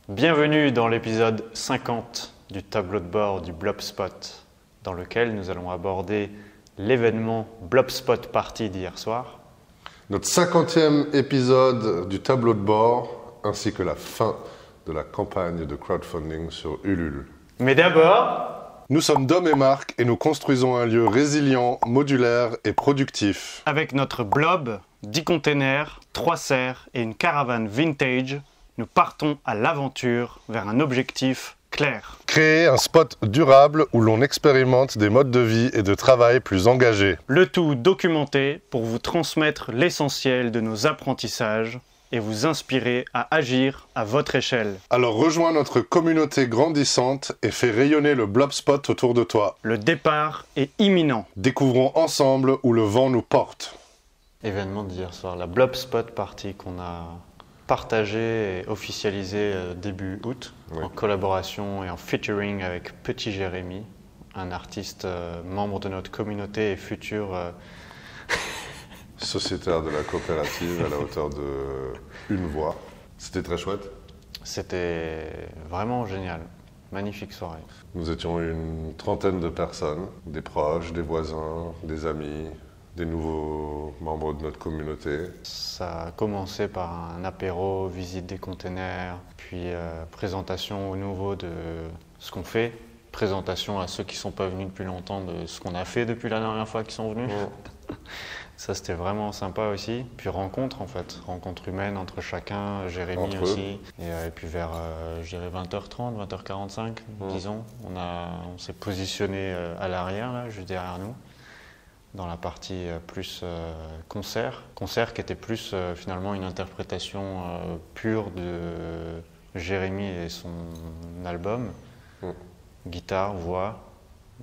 Bienvenue dans l'épisode 50 du tableau de bord du Blobspot, dans lequel nous allons aborder l'événement Blobspot Party d'hier soir. Notre 50e épisode du tableau de bord, ainsi que la fin de la campagne de crowdfunding sur Ulule. Mais d'abord, nous sommes Dom et Marc et nous construisons un lieu résilient, modulaire et productif. Avec notre blob, 10 containers, 3 serres et une caravane vintage, nous partons à l'aventure vers un objectif clair. Créer un spot durable où l'on expérimente des modes de vie et de travail plus engagés. Le tout documenté pour vous transmettre l'essentiel de nos apprentissages et vous inspirer à agir à votre échelle. Alors rejoins notre communauté grandissante et fais rayonner le Blobspot autour de toi. Le départ est imminent. Découvrons ensemble où le vent nous porte. Événement d'hier soir, la Blobspot Party qu'on a partagé et officialisé début août, en collaboration et en featuring avec Petit Jérémy, un artiste membre de notre communauté et futur sociétaire de la coopérative à la hauteur de une voix. C'était très chouette. C'était vraiment génial. Magnifique soirée. Nous étions une trentaine de personnes, des proches, des voisins, des amis, des nouveaux membres de notre communauté. Ça a commencé par un apéro, visite des containers, puis présentation aux nouveaux de ce qu'on fait, présentation à ceux qui ne sont pas venus depuis longtemps de ce qu'on a fait depuis la dernière fois qu'ils sont venus. Ouais. Ça c'était vraiment sympa aussi. Puis rencontre en fait, rencontre humaine entre chacun, Jérémy entre aussi. Et puis vers je dirais 20h30, 20h45, disons, on s'est positionné à l'arrière, là, juste derrière nous, dans la partie plus concert qui était plus finalement une interprétation pure de Jérémy et son album, guitare, voix.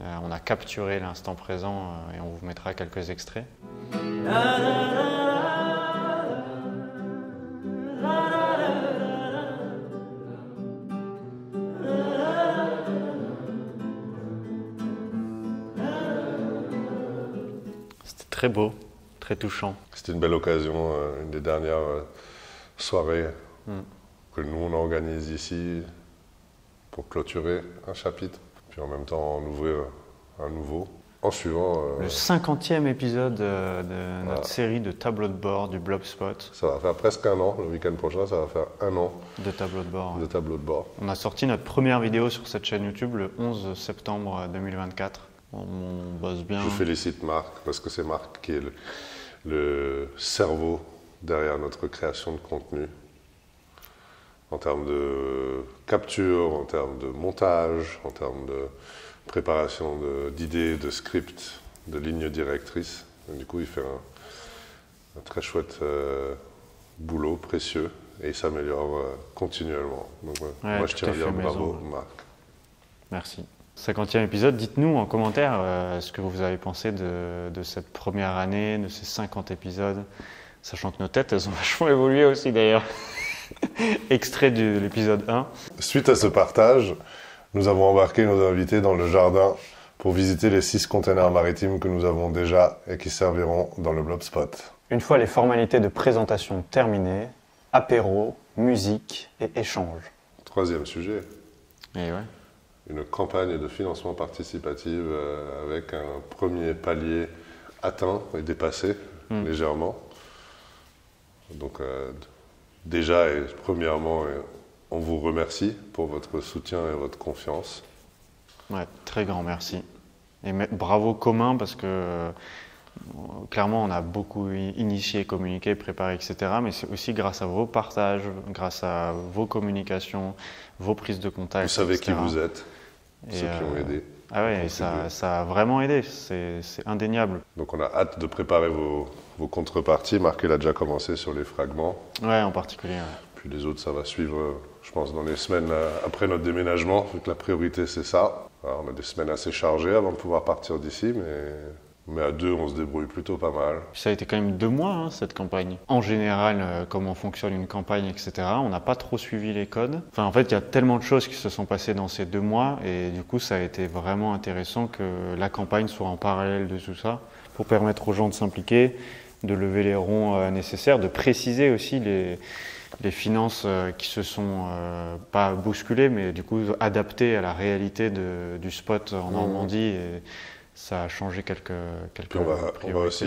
On a capturé l'instant présent et on vous mettra quelques extraits. C'était très beau, très touchant. C'était une belle occasion, une des dernières soirées que nous on organise ici pour clôturer un chapitre, puis en même temps en ouvrir un nouveau. En suivant le 50e épisode de notre série de tableau de bord du Blobspot. Ça va faire presque un an, le week-end prochain, ça va faire un an de tableau de bord. De tableau de bord. On a sorti notre première vidéo sur cette chaîne YouTube le 11 septembre 2024. On bosse bien. Je félicite Marc, parce que c'est Marc qui est le cerveau derrière notre création de contenu. En termes de capture, en termes de montage, en termes de préparation d'idées, de scripts, de lignes directrices. Et du coup, il fait un très chouette boulot, précieux, et il s'améliore continuellement. Donc, moi, je tiens à dire bravo, Marc. Merci. 50e épisode, dites-nous en commentaire ce que vous avez pensé de cette première année, de ces 50 épisodes, sachant que nos têtes, elles ont vachement évolué aussi d'ailleurs. Extrait de l'épisode 1. Suite à ce partage, nous avons embarqué nos invités dans le jardin pour visiter les 6 containers maritimes que nous avons déjà et qui serviront dans le Blobspot. Une fois les formalités de présentation terminées, apéro, musique et échange. 3e sujet. Et ouais. Une campagne de financement participatif avec un premier palier atteint et dépassé légèrement. Donc déjà et premièrement, on vous remercie pour votre soutien et votre confiance. Ouais, très grand merci. Et bravo commun parce que clairement on a beaucoup initié, communiqué, préparé, etc. Mais c'est aussi grâce à vos partages, grâce à vos communications, vos prises de contact. Vous savez etc. qui vous êtes, ceux qui ont aidé. Ah ouais, et ça a vraiment aidé, c'est indéniable. Donc on a hâte de préparer vos contreparties. Marc, il a déjà commencé sur les fragments. Ouais, en particulier. Ouais. Puis les autres, ça va suivre, je pense, dans les semaines après notre déménagement, vu que la priorité, c'est ça. Alors, on a des semaines assez chargées avant de pouvoir partir d'ici, mais à 2, on se débrouille plutôt pas mal. Ça a été quand même 2 mois, hein, cette campagne. En général, comment fonctionne une campagne, etc., on n'a pas trop suivi les codes. Enfin, en fait, il y a tellement de choses qui se sont passées dans ces 2 mois, et du coup, ça a été vraiment intéressant que la campagne soit en parallèle de tout ça, pour permettre aux gens de s'impliquer, de lever les ronds nécessaires, de préciser aussi les finances qui se sont pas bousculées, mais du coup adaptées à la réalité du spot en Normandie. Et ça a changé quelques Puis on va aussi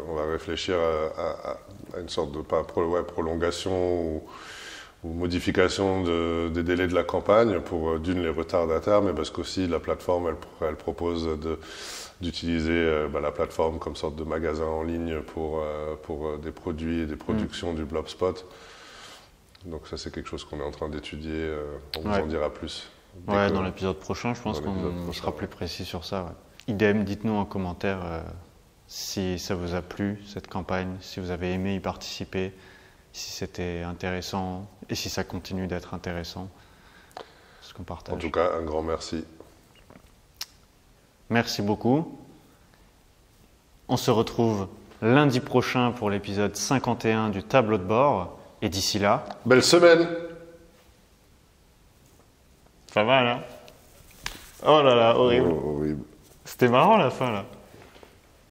on va réfléchir à une sorte de prolongation ou modification des délais de la campagne pour d'une les retardataires, mais parce qu'aussi la plateforme elle propose d'utiliser la plateforme comme sorte de magasin en ligne pour des produits et des productions du Blobspot. Donc ça c'est quelque chose qu'on est en train d'étudier, on vous en dira plus. Dans l'épisode prochain, je pense qu'on sera plus précis sur ça. Ouais. Idem, dites-nous en commentaire si ça vous a plu, cette campagne, si vous avez aimé y participer, si c'était intéressant et si ça continue d'être intéressant. Ce qu'on partage. En tout cas, un grand merci. Merci beaucoup. On se retrouve lundi prochain pour l'épisode 51 du tableau de bord. Et d'ici là... Belle semaine! Pas mal, hein? Oh là là, horrible. Horrible. C'était marrant la fin, là.